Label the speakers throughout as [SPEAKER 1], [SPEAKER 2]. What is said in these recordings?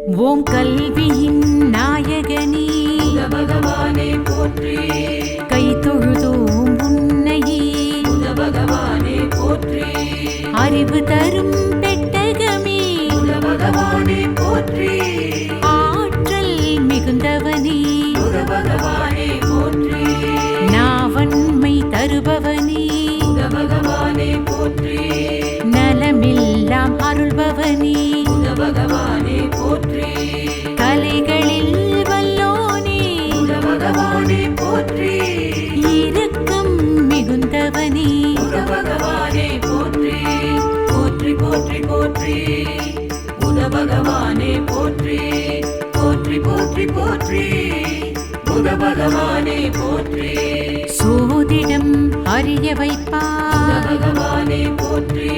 [SPEAKER 1] ஓம் கல்வியின் நாயகனே
[SPEAKER 2] பகவானே போற்றி.
[SPEAKER 1] கை தொழுதோம் உன்னையே
[SPEAKER 2] பகவானே போற்றி.
[SPEAKER 1] அறிவு தரும் பெட்டகமே
[SPEAKER 2] பகவானே போற்றி.
[SPEAKER 1] ஆற்றல் மிகுந்தவனே
[SPEAKER 2] பகவானே போற்றி.
[SPEAKER 1] நாவன்மை தருபவனே
[SPEAKER 2] பகவானே போற்றி.
[SPEAKER 1] நலமெல்லாம் அருள்பவனே
[SPEAKER 2] பகவானே போற்றி.
[SPEAKER 1] கலைகளில் வல்லோனே
[SPEAKER 2] பகவானே போற்றி.
[SPEAKER 1] இரக்கம் மிகுந்தவனே
[SPEAKER 2] பகவானே போற்றி. போற்றி போற்றி போற்றி. பகவானே போற்றி. போற்றி போற்றி போற்றி. பகவானே போற்றி.
[SPEAKER 1] சோதிடம் அறிய வைப்பார்
[SPEAKER 2] பகவானே போற்றி.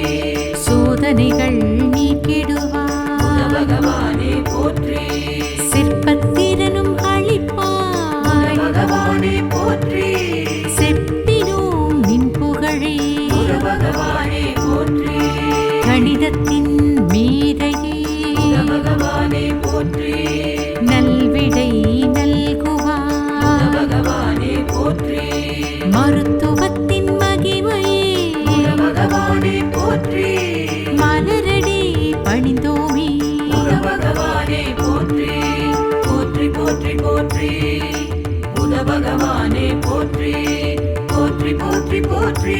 [SPEAKER 1] சோதனைகள் நீக்கிடுவார்
[SPEAKER 2] பகவானே போற்றி.
[SPEAKER 1] சிற்பத்திரனும் அளிப்பாய்
[SPEAKER 2] பகவானே போற்றி.
[SPEAKER 1] செப்பினோம் நின் புகழே
[SPEAKER 2] பகவானே போற்றி.
[SPEAKER 1] கணிதத்தின் மீதையே
[SPEAKER 2] பகவானே போற்றி.
[SPEAKER 1] நல்விடை நல்குவார்
[SPEAKER 2] பகவானே போற்றி.
[SPEAKER 1] மருத்துவத்தின் மகிமையே
[SPEAKER 2] பகவானே போற்றி.
[SPEAKER 1] மலரடி பணிந்தோமே
[SPEAKER 2] பகவானே போற்றி. போற்றி போற்றி போற்றி. பகவானே போற்றி. போற்றி போற்றி போற்றி.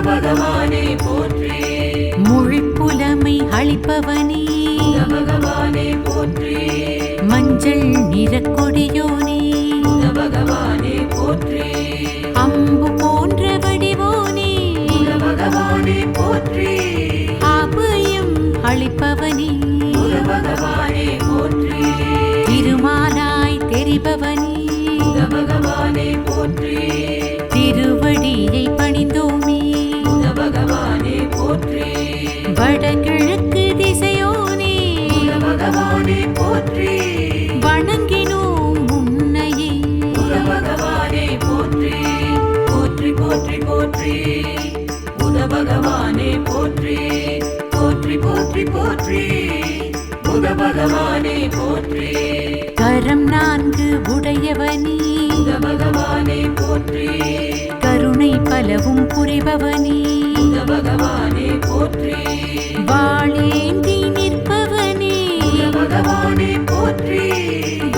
[SPEAKER 2] பகவானே போற்றி.
[SPEAKER 1] மொழிப்புலமை அளிப்பவனே
[SPEAKER 2] பகவானே போற்றி.
[SPEAKER 1] மஞ்சள் நிறக்கொடியோனே
[SPEAKER 2] பகவானே போற்றி.
[SPEAKER 1] அம்பு போன்ற வடிவோனே
[SPEAKER 2] பகவானே போற்றி.
[SPEAKER 1] அபயம் அளிப்பவனே
[SPEAKER 2] பகவானே போற்றி.
[SPEAKER 1] திருமாலாய் தெரிபவனே
[SPEAKER 2] பகவானே போற்றி.
[SPEAKER 1] திருவடியை பணிந்தோமே
[SPEAKER 2] பகவானே போற்றி.
[SPEAKER 1] வடகிழக்கு திசையோனே
[SPEAKER 2] பகவானே போற்றி.
[SPEAKER 1] வணங்கினோம் உன்னையே
[SPEAKER 2] பகவானே போற்றி. போற்றி போற்றி போற்றி. பகவானே போற்றி. போற்றி போற்றி போற்றி. பகவானே போற்றி.
[SPEAKER 1] கரம் நான்கு உடையவனே
[SPEAKER 2] பகவானே போற்றி.
[SPEAKER 1] கருணை பலவும் புரிபவனே
[SPEAKER 2] பகவானே போற்றி.
[SPEAKER 1] வாளேந்தி நிற்பவனே
[SPEAKER 2] பகவானே போற்றி.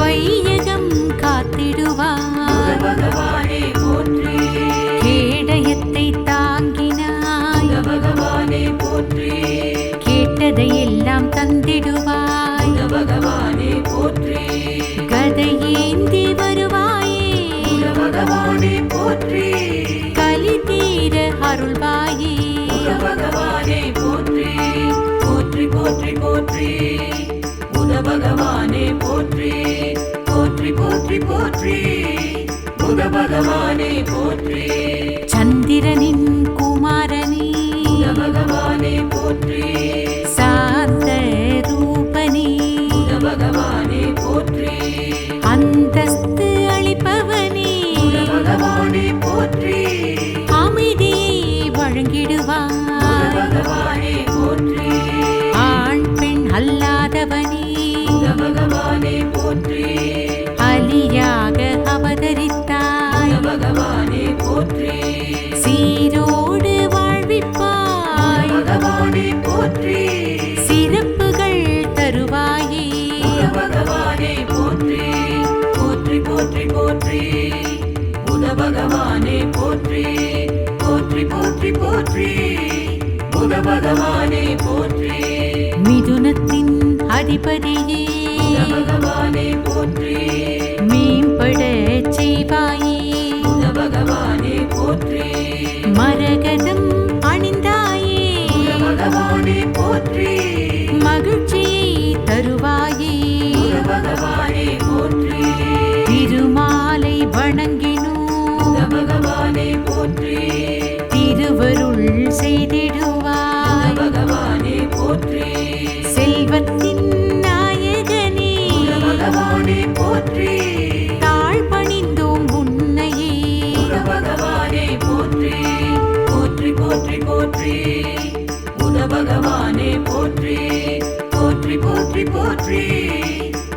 [SPEAKER 1] வையகம் காத்திடுவார்
[SPEAKER 2] பகவானே போற்றி.
[SPEAKER 1] கேடயத்தை தாங்கினாய்
[SPEAKER 2] பகவானே போற்றி.
[SPEAKER 1] கேட்டதையெல்லாம் தந்திடுவாய்
[SPEAKER 2] பகவானே போற்றி.
[SPEAKER 1] கதையேந்தி வருவாயே
[SPEAKER 2] பகவானே போற்றி.
[SPEAKER 1] கலி தீர அருள்வாயே
[SPEAKER 2] பகவானே போற்றி. போற்றி போற்றி போற்றி. பகவானே போற்றி. போற்றி போற்றி போற்றி. பகவானே போற்றி.
[SPEAKER 1] சந்திரனின் குமாரனே
[SPEAKER 2] பகவானே போற்றி.
[SPEAKER 1] சாந்த ரூபனே
[SPEAKER 2] பகவானே போற்றி.
[SPEAKER 1] அந்தஸ்து அளிப்பவனே
[SPEAKER 2] பகவானே போற்றி.
[SPEAKER 1] அமைதியை வழங்கிடுவார்
[SPEAKER 2] பகவானே போற்றி.
[SPEAKER 1] ஆண் பெண் அல்லாதவனே
[SPEAKER 2] பகவானே போற்றி.
[SPEAKER 1] அலியாக அவதரித்தாய்
[SPEAKER 2] பகவானே போற்றி.
[SPEAKER 1] சீரோடு வாழ்விப்பாய்
[SPEAKER 2] பகவானே போற்றி.
[SPEAKER 1] சிறப்புகள் தருவாயே
[SPEAKER 2] பகவானே போற்றி. போற்றி போற்றி போற்றி. பகவானே போற்றி. போற்றி போற்றி போற்றி. பகவானே போற்றி.
[SPEAKER 1] மிதுனத்தின் அதிபதியே
[SPEAKER 2] பகவானே போற்றி.
[SPEAKER 1] மேம்பட செய்வாயே
[SPEAKER 2] பகவானே போற்றி.
[SPEAKER 1] மரகதம் அணிந்தாயே
[SPEAKER 2] பகவானே போற்றி.
[SPEAKER 1] மகிழ்ச்சியை தருவாயே
[SPEAKER 2] பகவானே போற்றி.
[SPEAKER 1] திருமாலை வணங்கினோம்
[SPEAKER 2] பகவானே போற்றி.
[SPEAKER 1] திருவருள் செய்திடுவாய்
[SPEAKER 2] பகவானே போற்றி.
[SPEAKER 1] செல்வத்தின் நாயகனே
[SPEAKER 2] பகவானே போற்றி.
[SPEAKER 1] தாழ் பணிந்தோம் உன்னையே
[SPEAKER 2] பகவானே போற்றி. போற்றி போற்றி போற்றி. பகவானே போற்றி. போற்றி போற்றி போற்றி போற்றி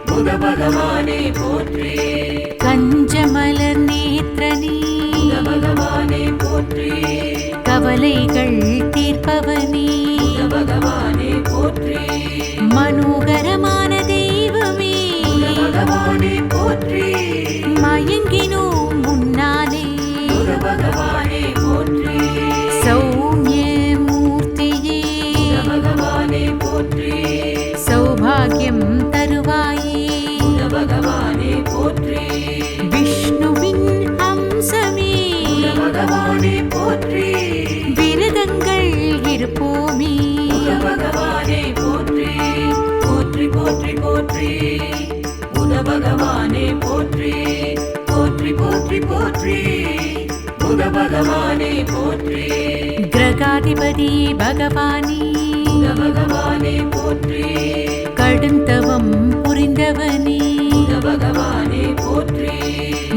[SPEAKER 2] புத பகவானே போற்றி
[SPEAKER 1] கஞ்சமலர் நேத்ரனே
[SPEAKER 2] புத பகவானே போற்றி
[SPEAKER 1] கவலைகள் தீர்ப்பவனே
[SPEAKER 2] புத பகவானே போற்றி
[SPEAKER 1] மனோகரமான தெய்வமே
[SPEAKER 2] புத பகவானே போற்றி
[SPEAKER 1] மயங்கினோம் முன்னாலே
[SPEAKER 2] புத பகவானே போற்றி
[SPEAKER 1] சௌமிய மூர்த்தியே
[SPEAKER 2] புத பகவானே போற்றி
[SPEAKER 1] சௌபாகியம் தருவாயே
[SPEAKER 2] புத பகவானே போற்றி
[SPEAKER 1] விஷ்ணுவின் அம்சமே
[SPEAKER 2] புத பகவானே போற்றி
[SPEAKER 1] விரதங்கள் இருப்போமே
[SPEAKER 2] புத பகவானே போற்றி போற்றி போற்றி போற்றி புத பகவானே போற்றி போற்றி போற்றி போற்றி புத பகவானே போற்றி
[SPEAKER 1] கிரகாதிபதி பகவானே
[SPEAKER 2] புத பகவானே போற்றி
[SPEAKER 1] கடுந்தவம் புரிந்தவனே
[SPEAKER 2] புத பகவானே போற்றி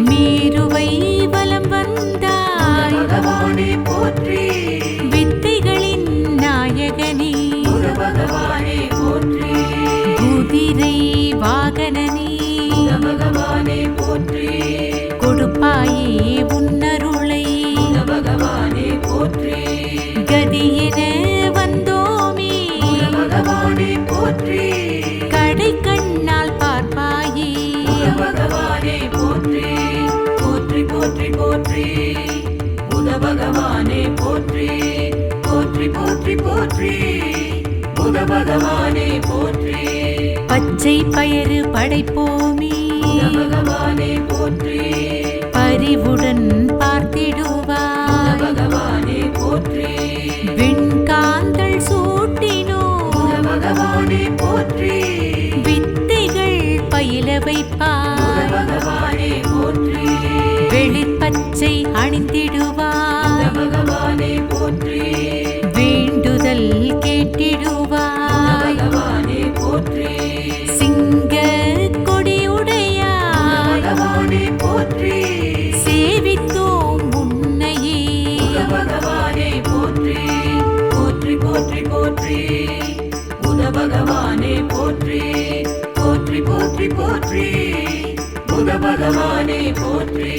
[SPEAKER 1] மேருவை வலம்
[SPEAKER 2] புத
[SPEAKER 1] வந்தாய்
[SPEAKER 2] பகவானே போற்றி
[SPEAKER 1] வித்தைகளின் நாயகனே
[SPEAKER 2] புத பகவானே போற்றி
[SPEAKER 1] குதிரை வாகனனே
[SPEAKER 2] புத பகவானே போற்றி
[SPEAKER 1] கொடுப்பாயே உன்னருளை
[SPEAKER 2] புத பகவானே போற்றி
[SPEAKER 1] கதியென வந்தோமே
[SPEAKER 2] புத பகவானே போற்றி
[SPEAKER 1] கடை கண்ணால் பார்ப்பாயே
[SPEAKER 2] புத பகவானே போற்றி போற்றி போற்றி போற்றி புத பகவானே போற்றி போற்றி போற்றி போற்றி புத பகவானே போற்றி
[SPEAKER 1] பச்சை பயறு படைப்போமே
[SPEAKER 2] புத பகவானே போற்றி
[SPEAKER 1] பரிவுடன்
[SPEAKER 2] புத
[SPEAKER 1] பார்த்திடுவாய்
[SPEAKER 2] பகவானே போற்றி
[SPEAKER 1] வெண்காந்தள் சூட்டினோ
[SPEAKER 2] புத பகவானே போற்றி
[SPEAKER 1] வித்தைகள் பயில
[SPEAKER 2] புத
[SPEAKER 1] வைப்பாய்
[SPEAKER 2] பகவானே போற்றி
[SPEAKER 1] வெளிப்பச்சை
[SPEAKER 2] புத
[SPEAKER 1] அணிந்திடுவாய்
[SPEAKER 2] பகவானே போற்றி
[SPEAKER 1] வேண்டுதல்
[SPEAKER 2] புத
[SPEAKER 1] கேட்டிடுவாய்
[SPEAKER 2] பகவானே போற்றி
[SPEAKER 1] சிங்க
[SPEAKER 2] புத
[SPEAKER 1] கொடியுடையாய்
[SPEAKER 2] பகவானே போற்றி
[SPEAKER 1] சேவித்தோம் உன்னையே
[SPEAKER 2] புத பகவானே போற்றி போற்றி போற்றி போற்றி புத பகவானே போற்றி போற்றி போற்றி போற்றி புத பகவானே போற்றி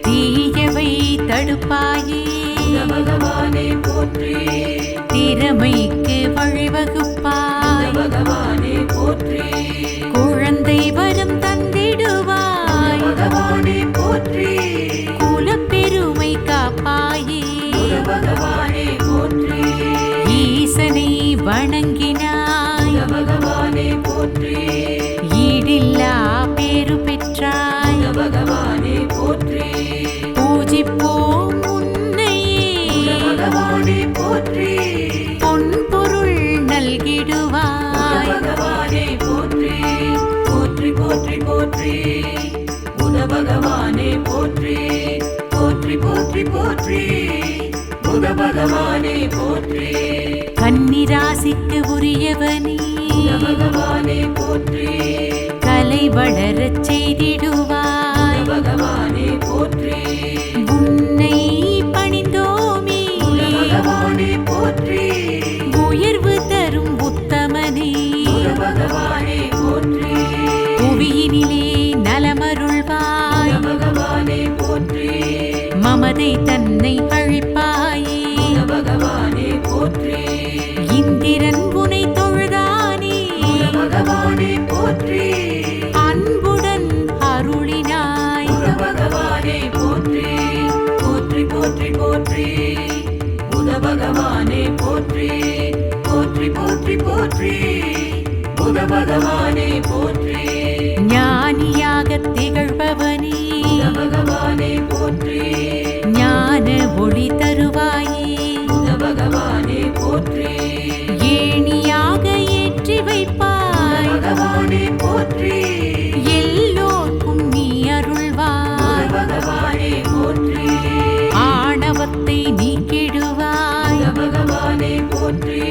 [SPEAKER 1] தீயவை தடுப்பாயே
[SPEAKER 2] புத பகவானே போற்றி
[SPEAKER 1] திறமைக்கு
[SPEAKER 2] புத
[SPEAKER 1] வழிவகுப்பாய்
[SPEAKER 2] பகவானே போற்றி
[SPEAKER 1] குழந்தை வரம்
[SPEAKER 2] புத
[SPEAKER 1] தந்திடுவாய்
[SPEAKER 2] பகவானே போற்றி
[SPEAKER 1] குலப்பெருமை காப்பாயே
[SPEAKER 2] புத பகவானே போற்றி
[SPEAKER 1] ஈசனை வணங்கினாய்
[SPEAKER 2] புத பகவானே போற்றி
[SPEAKER 1] ஈடில்லா பேரு பெற்றாய்
[SPEAKER 2] புத பகவானே போற்றி
[SPEAKER 1] பூஜிப்போம்
[SPEAKER 2] புத
[SPEAKER 1] உன்னையே
[SPEAKER 2] பகவானே போற்றி
[SPEAKER 1] பொன் பொருள்
[SPEAKER 2] புத
[SPEAKER 1] நல்கிடுவாய்
[SPEAKER 2] பகவானே போற்றி போற்றி போற்றி போற்றி புத பகவானே போற்றி போற்றி போற்றி போற்றி புத பகவானே போற்றி
[SPEAKER 1] கன்னிராசிக்கு உரியவனே
[SPEAKER 2] புத பகவானே போற்றி
[SPEAKER 1] கலை வளரச் செய்திடுவாய்
[SPEAKER 2] புத பகவானே போற்றி
[SPEAKER 1] உன்னை பணிந்தோமே
[SPEAKER 2] புத பகவானே போற்றி
[SPEAKER 1] உயர்வு தரும் உத்தமனே
[SPEAKER 2] புத பகவானே போற்றி
[SPEAKER 1] புவியினிலே
[SPEAKER 2] புத
[SPEAKER 1] நலமருள்வாய்
[SPEAKER 2] பகவானே போற்றி
[SPEAKER 1] மமதை தன்னை அழிப்பாயே
[SPEAKER 2] புத பகவானே போற்றி
[SPEAKER 1] இந்திரன் உனை தொழுதானே
[SPEAKER 2] புத பகவானே போற்றி
[SPEAKER 1] அன்புடன் அருளினாய்
[SPEAKER 2] புத பகவானே போற்றி போற்றி போற்றி போற்றி புத பகவானே போற்றி போற்றி போற்றி போற்றி புத பகவானே போற்றி
[SPEAKER 1] ஞானியாகத் திகழ்பவனே
[SPEAKER 2] புத பகவானே போற்றி
[SPEAKER 1] ஞான ஒளி தருவாயே
[SPEAKER 2] புத பகவானே போற்றி
[SPEAKER 1] ஏணியாக ஏற்றி வைப்பாய்
[SPEAKER 2] பகவானே போற்றி
[SPEAKER 1] எல்லோர்க்கும் நீ அருள்வாய்
[SPEAKER 2] பகவானே போற்றி
[SPEAKER 1] ஆணவத்தை நீக்கிடுவாய்
[SPEAKER 2] புத பகவானே போற்றி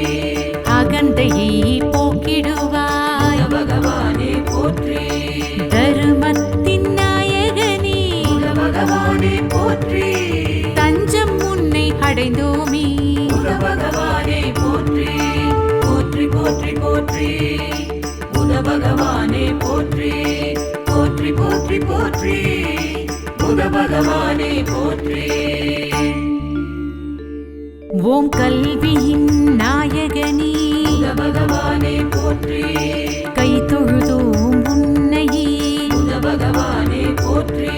[SPEAKER 1] அகந்தையை போக்கிடுவாய்
[SPEAKER 2] பகவானே போற்றி
[SPEAKER 1] தருமத்தின் நாயகனே
[SPEAKER 2] புத பகவானே போற்றி
[SPEAKER 1] தஞ்சம் உன்னை அடைந்தோமே
[SPEAKER 2] புத பகவானே போற்றி போற்றி போற்றி போற்றி பகவானே போற்றி
[SPEAKER 1] ஓம் கல்வியின் நாயகனே
[SPEAKER 2] புத பகவானே போற்றி
[SPEAKER 1] கை தொழுதோம் உன்னையே
[SPEAKER 2] புத பகவானே போற்றி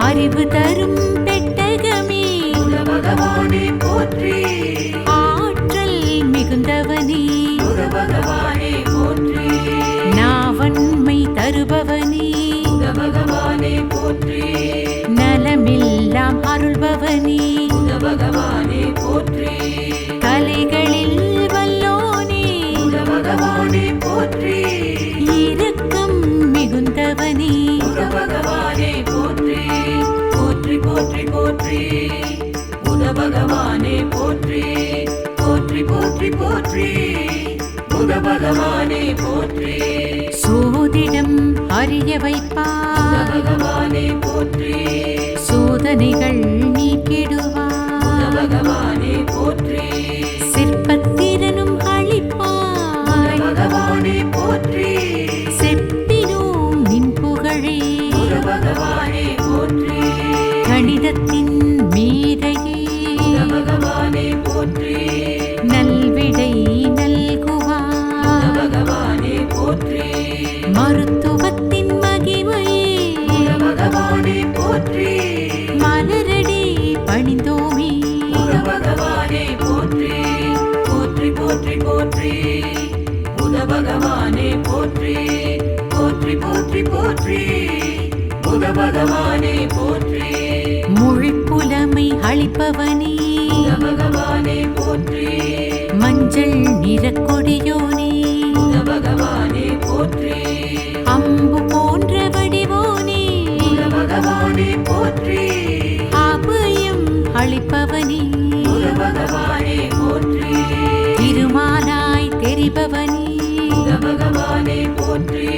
[SPEAKER 1] அறிவு தரும் பெட்டகமே
[SPEAKER 2] புத பகவானே போற்றி
[SPEAKER 1] ஆற்றல் மிகுந்தவனே
[SPEAKER 2] புத பகவானே போற்றி
[SPEAKER 1] நாவன்மை தருபவனே
[SPEAKER 2] புத பகவானே போற்றி
[SPEAKER 1] நலமெல்லாம் அருள்பவனே
[SPEAKER 2] புத பகவானே போற்றி
[SPEAKER 1] கலைகளில் வல்லோனே
[SPEAKER 2] புத பகவானே போற்றி
[SPEAKER 1] இரக்கம் மிகுந்தவனே
[SPEAKER 2] புத பகவானே போற்றி போற்றி போற்றி போற்றி புத பகவானே போற்றி போற்றி போற்றி போற்றி புத பகவானே போற்றி
[SPEAKER 1] சோதிடம் அறிய
[SPEAKER 2] புத
[SPEAKER 1] வைப்பார்
[SPEAKER 2] பகவானே போற்றி
[SPEAKER 1] சோதனைகள்
[SPEAKER 2] புத
[SPEAKER 1] நீக்கிடுவார்
[SPEAKER 2] பகவானே போற்றி
[SPEAKER 1] சிற்பத்திறனும்
[SPEAKER 2] புத
[SPEAKER 1] அளிப்பாய்
[SPEAKER 2] பகவானே போற்றி
[SPEAKER 1] செப்பினோம் நின் புகழே
[SPEAKER 2] புத பகவானே போற்றி
[SPEAKER 1] கணிதத்தின் மீதையே
[SPEAKER 2] புத பகவானே போற்றி
[SPEAKER 1] நல்விடை
[SPEAKER 2] புத
[SPEAKER 1] நல்குவார்
[SPEAKER 2] பகவானே போற்றி
[SPEAKER 1] மருத்துவத்தின் மகிமையே
[SPEAKER 2] புத பகவானே போற்றி
[SPEAKER 1] மலரடி பணிந்தோமே
[SPEAKER 2] புத பகவானே போற்றி போற்றி போற்றி போற்றி புத பகவானே போற்றி போற்றி போற்றி போற்றி புத பகவானே போற்றி
[SPEAKER 1] மொழிப்புலமை அளிப்பவனே
[SPEAKER 2] புத பகவானே போற்றி
[SPEAKER 1] மஞ்சள் நிறக்கொடியோனே
[SPEAKER 2] புத பகவானே போற்றி
[SPEAKER 1] அம்பு போன்ற வடிவோனே
[SPEAKER 2] புத பகவானே போற்றி
[SPEAKER 1] அபயம் அளிப்பவனே
[SPEAKER 2] புத பகவானே போற்றி
[SPEAKER 1] திருமாலாய் தெரிபவனே
[SPEAKER 2] புத பகவானே போற்றி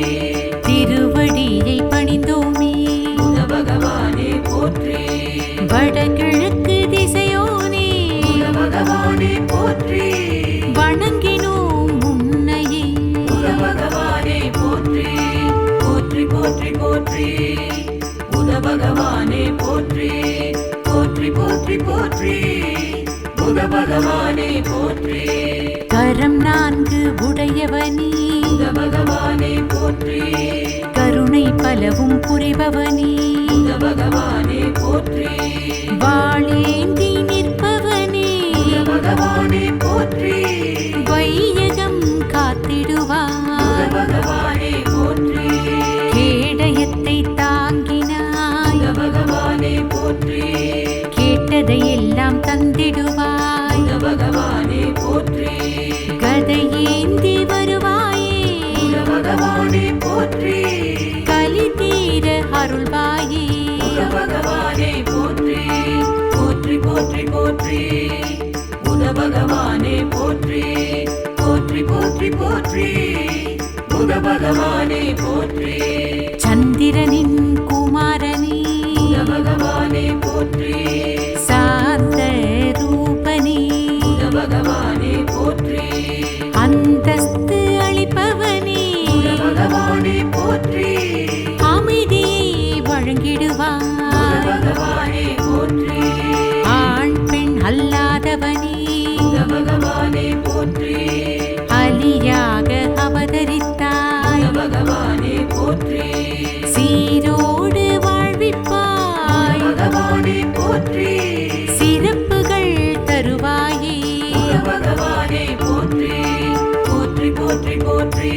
[SPEAKER 1] திருவடியை பணிந்தோமே
[SPEAKER 2] புத பகவானே போற்றி
[SPEAKER 1] வடகிழக்கு திசையோனே
[SPEAKER 2] புத பகவானே போற்றி
[SPEAKER 1] வணங்கினோம் உன்னையே
[SPEAKER 2] புத பகவானே போற்றி போற்றி போற்றி போற்றி புத பகவானே போற்றி போற்றி போற்றி போற்றி புத பகவானே போற்றி
[SPEAKER 1] கரம் நான்கு உடையவனே
[SPEAKER 2] புத பகவானே போற்றி
[SPEAKER 1] கருணை பலவும் புரிபவனே
[SPEAKER 2] புத பகவானே போற்றி
[SPEAKER 1] வாழேந்தி நிற்பவனே
[SPEAKER 2] புத பகவானே போற்றி
[SPEAKER 1] வையகம்
[SPEAKER 2] புத
[SPEAKER 1] காத்திடுவார்
[SPEAKER 2] பகவானே போற்றி
[SPEAKER 1] கேடயத்தை தாங்கினாய்
[SPEAKER 2] புத பகவானே போற்றி
[SPEAKER 1] கேட்டதையெல்லாம் தந்திடுவாய்
[SPEAKER 2] புத பகவானே போற்றி
[SPEAKER 1] கதையேந்தி வருவாயே
[SPEAKER 2] புத பகவானே போற்றி
[SPEAKER 1] கலி தீர அருள்வாயே
[SPEAKER 2] புத பகவானே போற்றி போற்றி போற்றி போற்றி புத பகவானே போற்றி போற்றி போற்றி போற்றி புத பகவானே போற்றி
[SPEAKER 1] சந்திரனின் குமாரனே
[SPEAKER 2] புத பகவானே போற்றி
[SPEAKER 1] சாந்த ரூபனே
[SPEAKER 2] புத பகவானே போற்றி
[SPEAKER 1] அந்தஸ்து அளிப்பவனே
[SPEAKER 2] புத பகவானே போற்றி
[SPEAKER 1] அமைதியை
[SPEAKER 2] புத
[SPEAKER 1] வழங்கிடுவாய்
[SPEAKER 2] பகவானே போற்றி
[SPEAKER 1] ஆண் பெண் அல்லாதவனே
[SPEAKER 2] புத பகவானே போற்றி
[SPEAKER 1] அலியாக அவதரித்தாய்
[SPEAKER 2] புத பகவானே போற்றி
[SPEAKER 1] சீரோடு வாழ்விப்பாய்
[SPEAKER 2] பகவானே போற்றி
[SPEAKER 1] சிறப்புகள் தருவாயே
[SPEAKER 2] புத பகவானே போற்றி போற்றி போற்றி போற்றி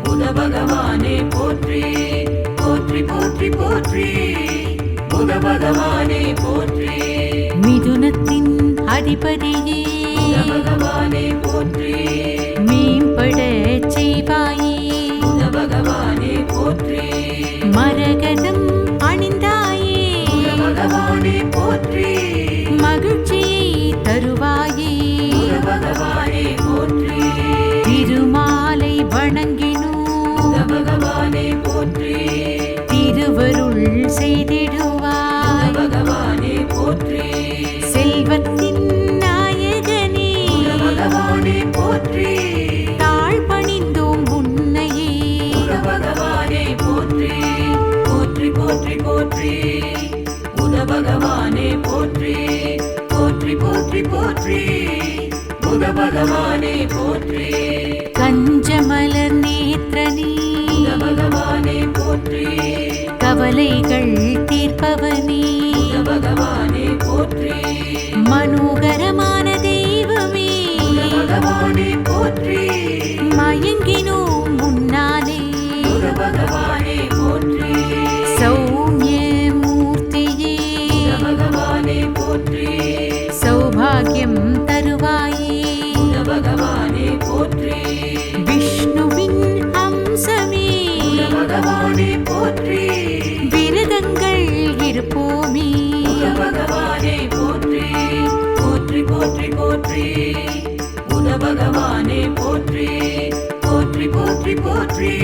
[SPEAKER 2] புத பகவானே போற்றி போற்றி போற்றி போற்றி புத பகவானே போற்றி
[SPEAKER 1] மிதுனத்தின் அதிபதியே
[SPEAKER 2] புத பகவானே போற்றி
[SPEAKER 1] மேம்பட செய்வாயே
[SPEAKER 2] புத பகவானே போற்றி
[SPEAKER 1] மரகதம் அணிந்தாயே
[SPEAKER 2] புத பகவானே போற்றி
[SPEAKER 1] மகிழ்ச்சியை தருவாயே
[SPEAKER 2] புத பகவானே போற்றி
[SPEAKER 1] திருமாலை வணங்கினோ
[SPEAKER 2] புத பகவானே போற்றி
[SPEAKER 1] திருவருள்
[SPEAKER 2] புத
[SPEAKER 1] செய்திடுவாய்
[SPEAKER 2] பகவானே போற்றி
[SPEAKER 1] செல்வத்தின் நாயகனே
[SPEAKER 2] புத பகவானே போற்றி
[SPEAKER 1] தாழ் பணிந்தோம் உன்னையே
[SPEAKER 2] புத பகவானே போற்றி போற்றி போற்றி போற்றி போற்றி போற்றி புத பகவானே போற்றி
[SPEAKER 1] கஞ்சமலர் நேத்ரனே
[SPEAKER 2] புத பகவானே போற்றி
[SPEAKER 1] கவலைகள் தீர்ப்பவனே
[SPEAKER 2] புத பகவானே போற்றி
[SPEAKER 1] மனோகரமான தெய்வமே
[SPEAKER 2] புத பகவானே போற்றி
[SPEAKER 1] மயங்கினோம் முன்னாலே
[SPEAKER 2] புத பகவானே போற்றி
[SPEAKER 1] சௌமிய மூர்த்தியே
[SPEAKER 2] புத பகவானே போற்றி
[SPEAKER 1] சௌபாகியம் தருவாயே
[SPEAKER 2] புத பகவானே போற்றி
[SPEAKER 1] விஷ்ணுவின் அம்சமே
[SPEAKER 2] புத பகவானே போற்றி
[SPEAKER 1] விரதங்கள் இருப்போமே
[SPEAKER 2] புத பகவானே போற்றி போற்றி போற்றி போற்றி புத பகவானே போற்றி போற்றி போற்றி போற்றி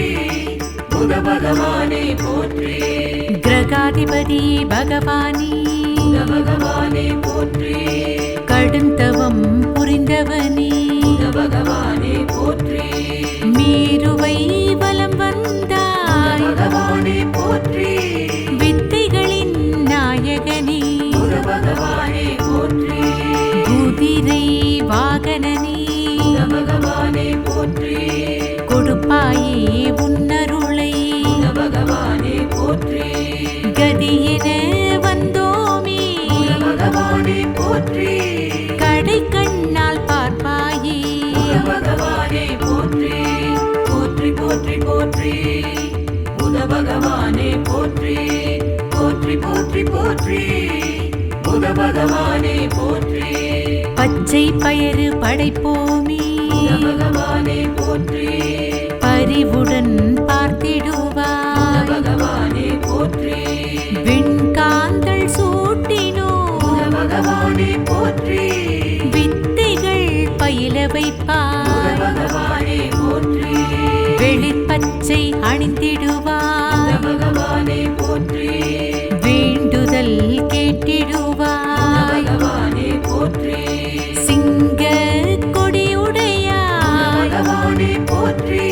[SPEAKER 2] புத பகவானே போற்றி
[SPEAKER 1] கிரகாதிபதியே பகவானே
[SPEAKER 2] புத பகவானே போற்றி
[SPEAKER 1] கடுந்தவம் புரிந்தவனே
[SPEAKER 2] புத பகவானே போற்றி
[SPEAKER 1] மேருவை வலம்
[SPEAKER 2] புத
[SPEAKER 1] வந்தாய்
[SPEAKER 2] பகவானே போற்றி
[SPEAKER 1] வித்தைகளின் நாயகனே
[SPEAKER 2] புத பகவானே போற்றி
[SPEAKER 1] குதிரை வாகனனே
[SPEAKER 2] புத பகவானே போற்றி
[SPEAKER 1] கொடுப்பாயே உன்னருளை
[SPEAKER 2] புத பகவானே போற்றி
[SPEAKER 1] கதியென வந்தோமே
[SPEAKER 2] புத பகவானே போற்றி
[SPEAKER 1] கடை கண்ணால் பார்ப்பாயே
[SPEAKER 2] புத பகவானே போற்றி போற்றி போற்றி போற்றி புத பகவானே போற்றி போற்றி போற்றி போற்றி புத பகவானே போற்றி
[SPEAKER 1] பச்சை பயறு படைப்போமே
[SPEAKER 2] புத பகவானே போற்றி
[SPEAKER 1] பரிவுடன்
[SPEAKER 2] புத
[SPEAKER 1] பார்த்திடுவாய்
[SPEAKER 2] பகவானே போற்றி
[SPEAKER 1] வெண்காந்தள் சூட்டினோ
[SPEAKER 2] புத பகவானே போற்றி
[SPEAKER 1] வித்தைகள் பயில
[SPEAKER 2] புத
[SPEAKER 1] வைப்பாய்
[SPEAKER 2] பகவானே போற்றி
[SPEAKER 1] வெளிர்பச்சை
[SPEAKER 2] புத
[SPEAKER 1] அணிந்திடுவாய்
[SPEAKER 2] பகவானே போற்றி
[SPEAKER 1] வேண்டுதல்
[SPEAKER 2] புத
[SPEAKER 1] கேட்டிடுவாய்
[SPEAKER 2] பகவானே போற்றி
[SPEAKER 1] சிங்க
[SPEAKER 2] புத
[SPEAKER 1] கொடியுடையாய்
[SPEAKER 2] பகவானே போற்றி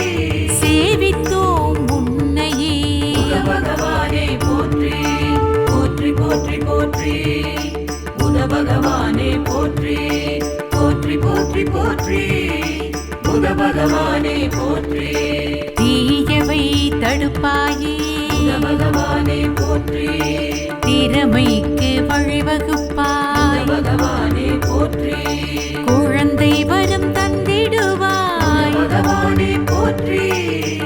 [SPEAKER 1] சேவித்தோம் உன்னையே
[SPEAKER 2] புத பகவானே போற்றி போற்றி போற்றி போற்றி புத பகவானே போற்றி போற்றி போற்றி போற்றி புத பகவானே போற்றி
[SPEAKER 1] தீயவை தடுப்பாயே
[SPEAKER 2] புத பகவானே போற்றி
[SPEAKER 1] திறமைக்கு
[SPEAKER 2] புத
[SPEAKER 1] வழிவகுப்பாய்
[SPEAKER 2] பகவானே போற்றி
[SPEAKER 1] குழந்தை வரம்
[SPEAKER 2] புத
[SPEAKER 1] தந்திடுவாய்
[SPEAKER 2] பகவானே போற்றி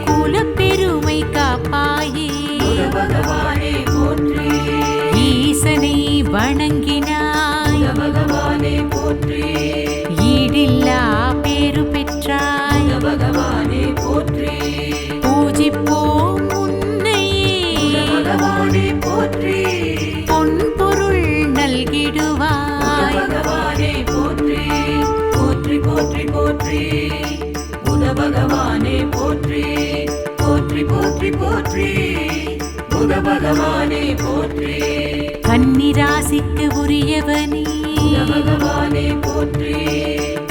[SPEAKER 1] குலப்பெருமை காப்பாயே
[SPEAKER 2] புத பகவானே போற்றி
[SPEAKER 1] ஈசனை வணங்கினாய்
[SPEAKER 2] புத பகவானே போற்றி
[SPEAKER 1] ஈடில்லா பேரு பெற்றாய்
[SPEAKER 2] புத பகவானே போற்றி
[SPEAKER 1] பூஜிப்போம்
[SPEAKER 2] புத
[SPEAKER 1] உன்னையே
[SPEAKER 2] பகவானே போற்றி
[SPEAKER 1] பொன் பொருள்
[SPEAKER 2] புத
[SPEAKER 1] நல்கிடுவாய்
[SPEAKER 2] பகவானே போற்றி போற்றி போற்றி போற்றி புத பகவானே போற்றி போற்றி போற்றி போற்றி புத பகவானே போற்றி
[SPEAKER 1] கன்னிராசிக்கு உரியவனே
[SPEAKER 2] புத பகவானே போற்றி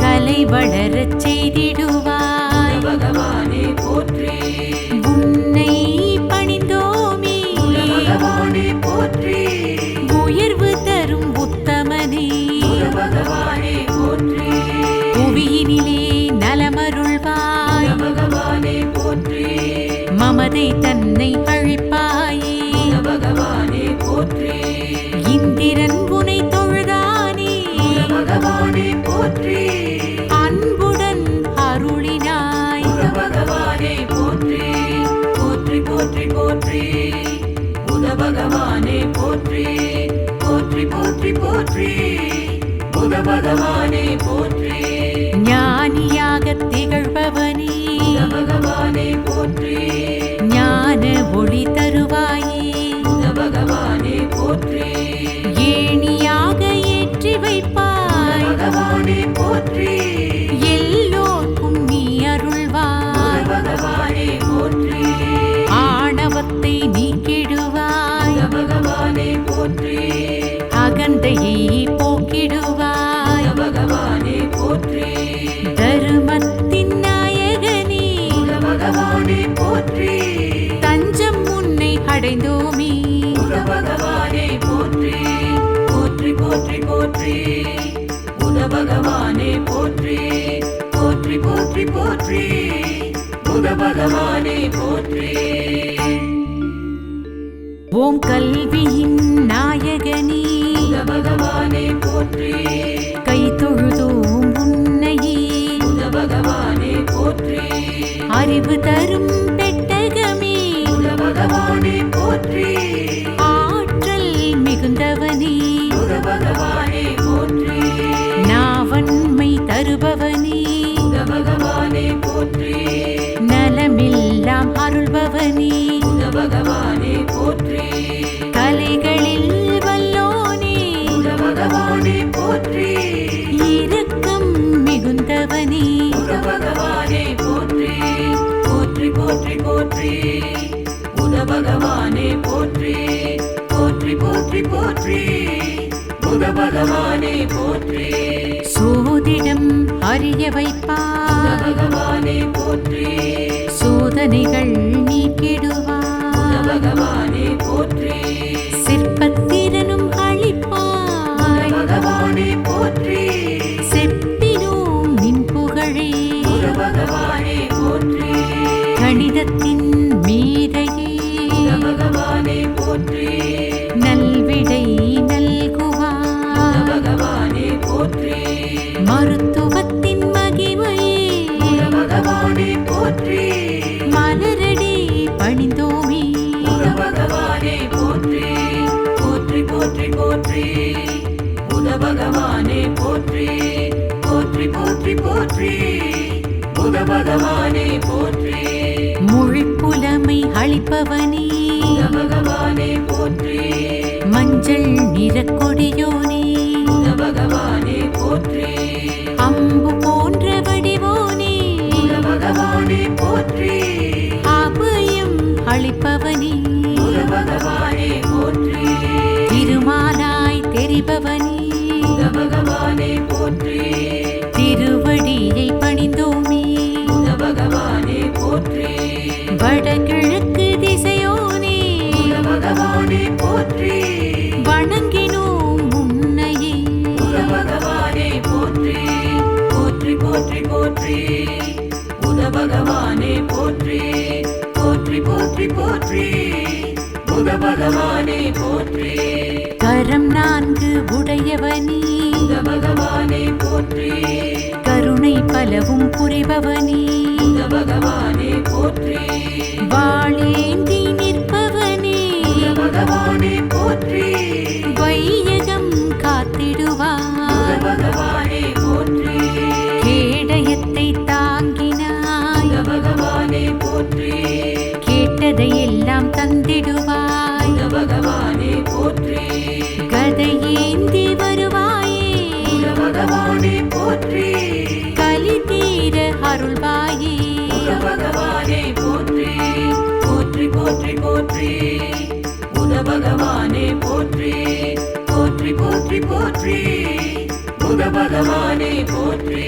[SPEAKER 1] கலை வளரச்
[SPEAKER 2] புத
[SPEAKER 1] செய்திடுவாய்
[SPEAKER 2] பகவானே போற்றி
[SPEAKER 1] உன்னை பணிந்தோமே
[SPEAKER 2] புத பகவானே போற்றி
[SPEAKER 1] உயர்வு தரும் உத்தமனே
[SPEAKER 2] புத பகவானே போற்றி
[SPEAKER 1] புவியினிலே
[SPEAKER 2] புத
[SPEAKER 1] நலமருள்வாய்
[SPEAKER 2] பகவானே போற்றி
[SPEAKER 1] மமதை தன்னை அழிப்பாயே
[SPEAKER 2] புத பகவானே போற்றி
[SPEAKER 1] இந்திரன் உனை தொழுதானே
[SPEAKER 2] புத பகவானே போற்றி
[SPEAKER 1] அன்புடன் அருளினாய்
[SPEAKER 2] புத பகவானே போற்றி போற்றி போற்றி போற்றி புத பகவானே போற்றி போற்றி போற்றி போற்றி புத பகவானே போற்றி
[SPEAKER 1] ஞானியாக திகழ்பவனே
[SPEAKER 2] புத பகவானே போற்றி
[SPEAKER 1] ஞான ஒளி தருவாயே
[SPEAKER 2] புத பகவானே போற்றி
[SPEAKER 1] ஏணியாக ஏற்றி வைப்பாய்
[SPEAKER 2] பகவானே போற்றி
[SPEAKER 1] எல்லோர்க்கும் நீ அருள்வாய்
[SPEAKER 2] பகவானே போற்றி
[SPEAKER 1] ஆணவத்தை நீக்கிடுவாய்
[SPEAKER 2] புத பகவானே போற்றி
[SPEAKER 1] அகந்தையை போக்கிடுவாய்
[SPEAKER 2] பகவானே போற்றி
[SPEAKER 1] தருமத்தின் நாயகனே
[SPEAKER 2] புத பகவானே போற்றி
[SPEAKER 1] தஞ்சம் உன்னை அடைந்தோமே
[SPEAKER 2] புத பகவானே போற்றி போற்றி போற்றி போற்றி புத பகவானே போற்றி போற்றி போற்றி போற்றி புத பகவானே போற்றி
[SPEAKER 1] ஓம் கல்வியின் நாயகனே
[SPEAKER 2] புத பகவானே போற்றி
[SPEAKER 1] கை தொழுதோம் உன்னையே
[SPEAKER 2] புத பகவானே போற்றி
[SPEAKER 1] அறிவு தரும் பெட்டகமே
[SPEAKER 2] புத பகவானே போற்றி
[SPEAKER 1] ஆற்றல் மிகுந்தவனே
[SPEAKER 2] புத பகவானே போற்றி
[SPEAKER 1] நாவன்மை தருபவனே
[SPEAKER 2] புத பகவானே போற்றி
[SPEAKER 1] நலமெல்லாம் அருள்பவனே
[SPEAKER 2] புத பகவானே போற்றி
[SPEAKER 1] கலைகளில் வல்லோனே
[SPEAKER 2] புத பகவானே போற்றி
[SPEAKER 1] இரக்கம் மிகுந்தவனே
[SPEAKER 2] புத பகவானே போற்றி போற்றி போற்றி போற்றி புத பகவானே போற்றி போற்றி போற்றி போற்றி புத பகவானே போற்றி
[SPEAKER 1] சோதிடம் அறிய
[SPEAKER 2] புத
[SPEAKER 1] வைப்பார்
[SPEAKER 2] பகவானே போற்றி
[SPEAKER 1] சோதனைகள்
[SPEAKER 2] புத
[SPEAKER 1] நீக்கிடுவார்
[SPEAKER 2] பகவானே போற்றி
[SPEAKER 1] சிற்பத்திறனும்
[SPEAKER 2] புத
[SPEAKER 1] அளிப்பாய்
[SPEAKER 2] பகவானே போற்றி
[SPEAKER 1] செப்பினோம் நின் புகழே
[SPEAKER 2] புத பகவானே போற்றி
[SPEAKER 1] கணிதத்தின் மேதையே
[SPEAKER 2] புத பகவானே போற்றி
[SPEAKER 1] நல்விடை
[SPEAKER 2] புத
[SPEAKER 1] நல்குவார்
[SPEAKER 2] பகவானே போற்றி
[SPEAKER 1] மருத்துவத்தின் மகிமையே
[SPEAKER 2] புத பகவானே போற்றி
[SPEAKER 1] மலரடி பணிந்தோமே
[SPEAKER 2] புத பகவானே போற்றி போற்றி போற்றி போற்றி புத பகவானே போற்றி போற்றி போற்றி போற்றி புத பகவானே போற்றி
[SPEAKER 1] மொழிப்புலமை அளிப்பவனே
[SPEAKER 2] புத பகவானே போற்றி
[SPEAKER 1] மஞ்சள் நிறக்கொடியோனே
[SPEAKER 2] புத பகவானே போற்றி
[SPEAKER 1] அம்பு போன்ற வடிவோனே
[SPEAKER 2] புத பகவானே போற்றி
[SPEAKER 1] அபயம் அளிப்பவனே
[SPEAKER 2] புத பகவானே போற்றி
[SPEAKER 1] திருமாலாய் தெரிபவனே
[SPEAKER 2] புத பகவானே போற்றி
[SPEAKER 1] திருவடியை பணிந்தோமே
[SPEAKER 2] புத பகவானே போற்றி
[SPEAKER 1] வடகிழக்கு திசையோனே
[SPEAKER 2] புத பகவானே போற்றி
[SPEAKER 1] வணங்கினோம் உன்னையே
[SPEAKER 2] புத பகவானே போற்றி போற்றி போற்றி போற்றி புத பகவானே போற்றி போற்றி போற்றி போற்றி புத பகவானே போற்றி
[SPEAKER 1] கரம் நான்கு உடையவனே
[SPEAKER 2] புத பகவானே போற்றி
[SPEAKER 1] கருணை பலவும் புரிபவனே
[SPEAKER 2] புத பகவானே போற்றி
[SPEAKER 1] வாழேந்தி நிற்பவனே
[SPEAKER 2] புத பகவானே போற்றி
[SPEAKER 1] வையகம்
[SPEAKER 2] புத
[SPEAKER 1] காத்திடுவார்
[SPEAKER 2] பகவானே போற்றி
[SPEAKER 1] கேடயத்தை தாங்கினாய்
[SPEAKER 2] புத பகவானே போற்றி
[SPEAKER 1] கேட்டதையெல்லாம் தந்திடுவாய்
[SPEAKER 2] புத பகவானே போற்றி
[SPEAKER 1] கதையேந்தி வருவாயே
[SPEAKER 2] புத பகவானே போற்றி
[SPEAKER 1] கலி தீர அருள்வாயே
[SPEAKER 2] புத பகவானே போற்றி போற்றி போற்றி போற்றி புத பகவானே போற்றி போற்றி போற்றி போற்றி புத பகவானே போற்றி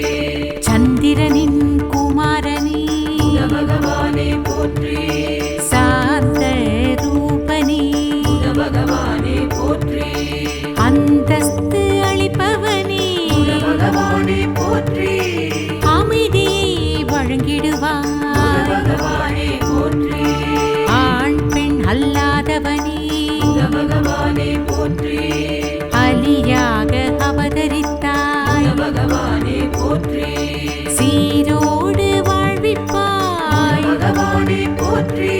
[SPEAKER 1] சந்திரனின் குமாரனே
[SPEAKER 2] புத பகவானே போற்றி
[SPEAKER 1] சாந்த ரூபனே
[SPEAKER 2] புத பகவானே போற்றி
[SPEAKER 1] அந்தஸ்து அளிப்பவனே
[SPEAKER 2] புத பகவானே போற்றி
[SPEAKER 1] அமைதியை
[SPEAKER 2] புத
[SPEAKER 1] வழங்கிடுவார்
[SPEAKER 2] பகவானே போற்றி
[SPEAKER 1] ஆண் பெண் அல்லாதவனே
[SPEAKER 2] புத பகவானே போற்றி
[SPEAKER 1] அலியாக அவதரித்தாய்
[SPEAKER 2] புத பகவானே போற்றி
[SPEAKER 1] சீரோடு
[SPEAKER 2] புத
[SPEAKER 1] வாழ்விப்பாய்
[SPEAKER 2] பகவானே போற்றி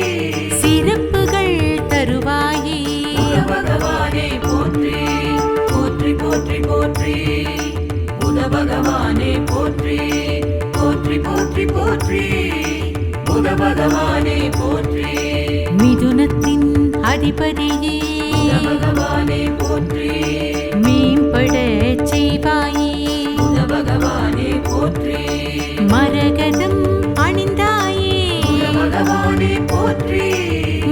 [SPEAKER 1] சிறப்புகள் தருவாயே
[SPEAKER 2] புத பகவானே போற்றி போற்றி போற்றி போற்றி புத பகவானே போற்றி போற்றி போற்றி போற்றி புத பகவானே போற்றி
[SPEAKER 1] மிதுனத்தின் அதிபதியே
[SPEAKER 2] புத பகவானே போற்றி
[SPEAKER 1] மேம்பட செய்வாயே
[SPEAKER 2] புத பகவானே போற்றி
[SPEAKER 1] மரகதம் அணிந்தாயே
[SPEAKER 2] புத பகவானே போற்றி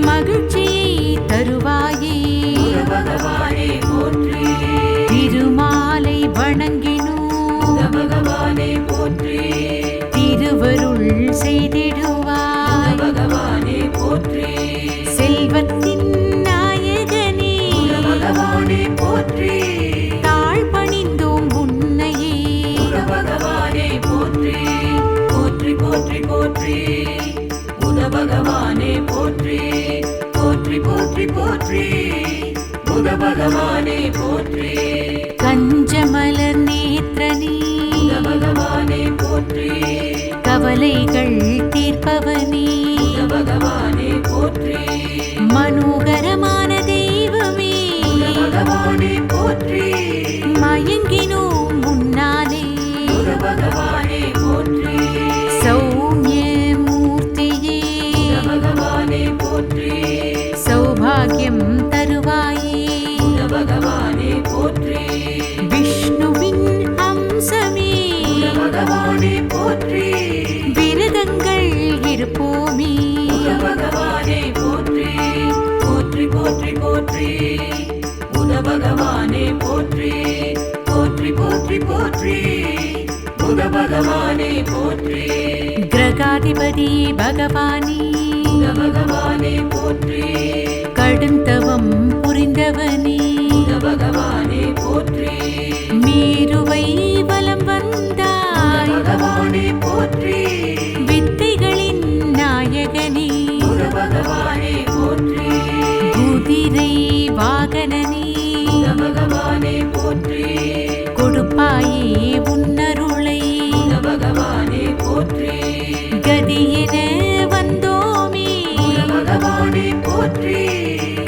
[SPEAKER 1] மகிழ்ச்சியை தருவாயே
[SPEAKER 2] புத பகவானே போற்றி
[SPEAKER 1] திருமாலை வணங்கினோ
[SPEAKER 2] புத பகவானே போற்றி
[SPEAKER 1] திருவருள்
[SPEAKER 2] புத
[SPEAKER 1] செய்திடுவாய்
[SPEAKER 2] பகவானே போற்றி
[SPEAKER 1] செல்வத்தின் நாயகனே
[SPEAKER 2] புத பகவானே போற்றி
[SPEAKER 1] தாழ் பணிந்தோம் உன்னையே
[SPEAKER 2] போற்றி புத பகவானே போற்றி போற்றி போற்றி போற்றி புத பகவானே போற்றி
[SPEAKER 1] கஞ்சமலர் நேத்ரனே
[SPEAKER 2] புத பகவானே போற்றி
[SPEAKER 1] கவலைகள் தீர்ப்பவனே
[SPEAKER 2] புத பகவானே போற்றி
[SPEAKER 1] மனோகரமான தெய்வமே
[SPEAKER 2] புத பகவானே போற்றி
[SPEAKER 1] மயங்கினோம் முன்னாலே
[SPEAKER 2] புத பகவானே போற்றி
[SPEAKER 1] சௌமிய மூர்த்தியே
[SPEAKER 2] புத பகவானே போற்றி
[SPEAKER 1] சௌபாகியம் தருவாயே
[SPEAKER 2] புத பகவானே போற்றி
[SPEAKER 1] விஷ்ணுவின் அம்சமே
[SPEAKER 2] புத பகவானே போற்றி
[SPEAKER 1] விரதங்கள் இருப்போமே
[SPEAKER 2] புத பகவானே போற்றி போற்றி போற்றி போற்றி புத பகவானே போற்றி போற்றி போற்றி போற்றி புத பகவானே போற்றி
[SPEAKER 1] கிரகாதிபதி பகவானே
[SPEAKER 2] புத பகவானே போற்றி
[SPEAKER 1] கடுந்தவம் புரிந்தவனே
[SPEAKER 2] புத பகவானே போற்றி
[SPEAKER 1] மீருவை வலம்
[SPEAKER 2] புத
[SPEAKER 1] வந்தாய்
[SPEAKER 2] பகவானே போற்றி
[SPEAKER 1] வித்தைகளின் நாயகனே
[SPEAKER 2] புத பகவானே போற்றி
[SPEAKER 1] குதிரை வாகனனே
[SPEAKER 2] புத பகவானே போற்றி
[SPEAKER 1] கொடுப்பாயே உன்னருளை
[SPEAKER 2] புத பகவானே போற்றி
[SPEAKER 1] கதியென வந்தோமே
[SPEAKER 2] புத பகவானே போற்றி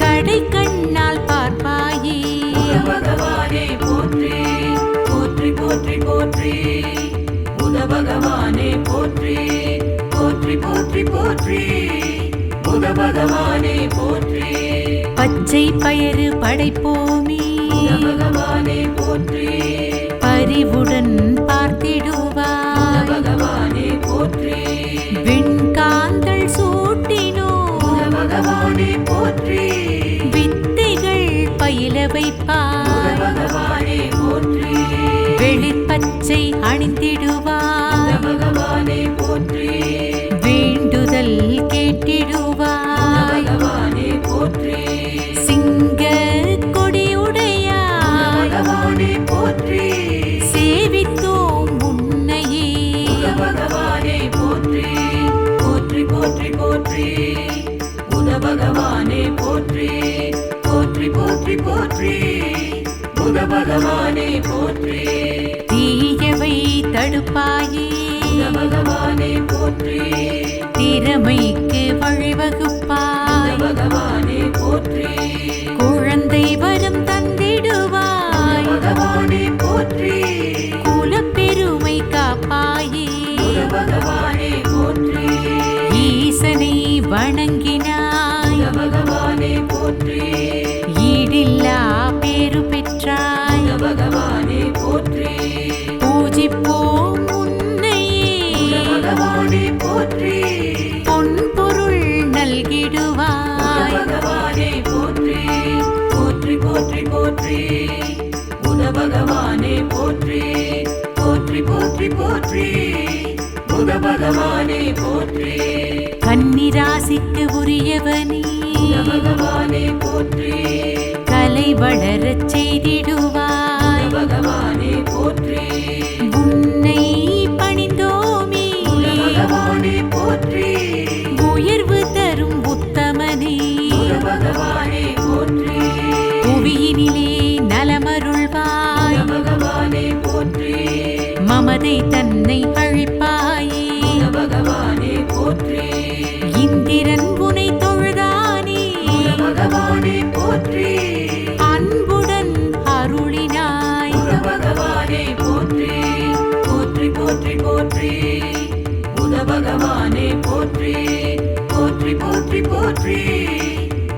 [SPEAKER 1] கடை கண்ணால் பார்ப்பாயே
[SPEAKER 2] புத பகவானே போற்றி போற்றி போற்றி போற்றி புத பகவானே போற்றி போற்றி போற்றி போற்றி புத பகவானே போற்றி
[SPEAKER 1] பச்சை பயறு படைப்போமே
[SPEAKER 2] புத பகவானே போற்றி
[SPEAKER 1] பரிவுடன்
[SPEAKER 2] புத
[SPEAKER 1] பார்த்திடுவாய்
[SPEAKER 2] பகவானே போற்றி
[SPEAKER 1] வெண்காந்தள் சூட்டினோ
[SPEAKER 2] புத பகவானே போற்றி
[SPEAKER 1] வித்தைகள் பயில
[SPEAKER 2] புத
[SPEAKER 1] வைப்பாய்
[SPEAKER 2] பகவானே போற்றி
[SPEAKER 1] வெளிர்பச்சை
[SPEAKER 2] புத
[SPEAKER 1] அணிந்திடுவாய்
[SPEAKER 2] பகவானே போற்றி
[SPEAKER 1] வேண்டுதல்
[SPEAKER 2] புத
[SPEAKER 1] கேட்டிடுவாய்
[SPEAKER 2] பகவானே போற்றி
[SPEAKER 1] சிங்க
[SPEAKER 2] புத
[SPEAKER 1] கொடியுடையாய்
[SPEAKER 2] பகவானே போற்றி
[SPEAKER 1] சேவித்தோம் உன்னையே
[SPEAKER 2] புத பகவானே போற்றி போற்றி போற்றி போற்றி புத பகவானே போற்றி போற்றி போற்றி போற்றி புத பகவானே போற்றி
[SPEAKER 1] தீயவை தடுப்பாயே
[SPEAKER 2] புத பகவானே போற்றி
[SPEAKER 1] திறமைக்கு
[SPEAKER 2] புத
[SPEAKER 1] வழிவகுப்பாய்
[SPEAKER 2] பகவானே போற்றி
[SPEAKER 1] குழந்தை வரம்
[SPEAKER 2] புத
[SPEAKER 1] தந்திடுவாய்
[SPEAKER 2] பகவானே போற்றி
[SPEAKER 1] குலப்பெருமை காப்பாயே
[SPEAKER 2] புத பகவானே போற்றி
[SPEAKER 1] ஈசனை வணங்கினாய்
[SPEAKER 2] புத பகவானே போற்றி
[SPEAKER 1] ஈடில்லா பேரு பெற்றாய்
[SPEAKER 2] புத பகவானே போற்றி
[SPEAKER 1] பூஜிப்போம்
[SPEAKER 2] புத
[SPEAKER 1] உன்னையே
[SPEAKER 2] பகவானே போற்றி
[SPEAKER 1] பொன் பொருள்
[SPEAKER 2] புத
[SPEAKER 1] நல்கிடுவாய்
[SPEAKER 2] பகவானே போற்றி போற்றி போற்றி போற்றி புத பகவானே போற்றி போற்றி போற்றி போற்றி புத பகவானே போற்றி
[SPEAKER 1] கன்னிராசிக்கு உரியவனே
[SPEAKER 2] புத பகவானே போற்றி
[SPEAKER 1] கலை வளரச் செய்திடுவாய்
[SPEAKER 2] புத பகவானே போற்றி
[SPEAKER 1] உன்னை பணிந்தோமே
[SPEAKER 2] புத பகவானே போற்றி
[SPEAKER 1] உயர்வு தரும் உத்தமனே
[SPEAKER 2] புத பகவானே போற்றி
[SPEAKER 1] புவியினிலே நலமருள்வாய்
[SPEAKER 2] புத பகவானே போற்றி
[SPEAKER 1] மமதை தன்னை அழிப்பாயே
[SPEAKER 2] புத பகவானே போற்றி
[SPEAKER 1] இந்திரன் உனை தொழுதானே
[SPEAKER 2] புத பகவானே போற்றி
[SPEAKER 1] அன்புடன் அருளினாய்
[SPEAKER 2] புத பகவானே போற்றி போற்றி போற்றி போற்றி புத பகவானே போற்றி போற்றி போற்றி போற்றி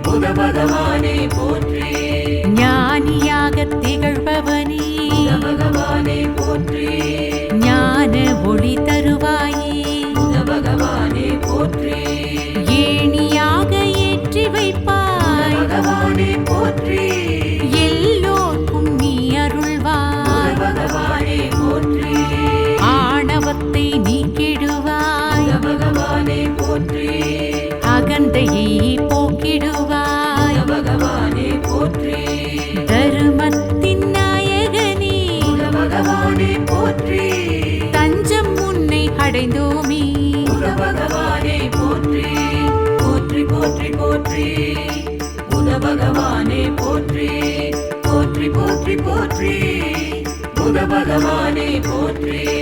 [SPEAKER 2] புத பகவானே போற்றி
[SPEAKER 1] ஞானியாகத் திகழ்பவனே
[SPEAKER 2] புத பகவானே போற்றி
[SPEAKER 1] ஞான ஒளி தருவாயே
[SPEAKER 2] புத பகவானே போற்றி
[SPEAKER 1] ஏணியாக ஏற்றி வைப்பாய்
[SPEAKER 2] பகவானே போற்றி
[SPEAKER 1] எல்லோர்க்கும் நீ அருள்வாய்
[SPEAKER 2] பகவானே போற்றி
[SPEAKER 1] ஆணவத்தை நீக்கிடுவாய்
[SPEAKER 2] பகவானே போற்றி
[SPEAKER 1] அகந்தையை போக்கிடுவாய்
[SPEAKER 2] பகவானே போற்றி
[SPEAKER 1] தருமத்தின் நாயகனே
[SPEAKER 2] பகவானே போற்றி பகவானே போற்றி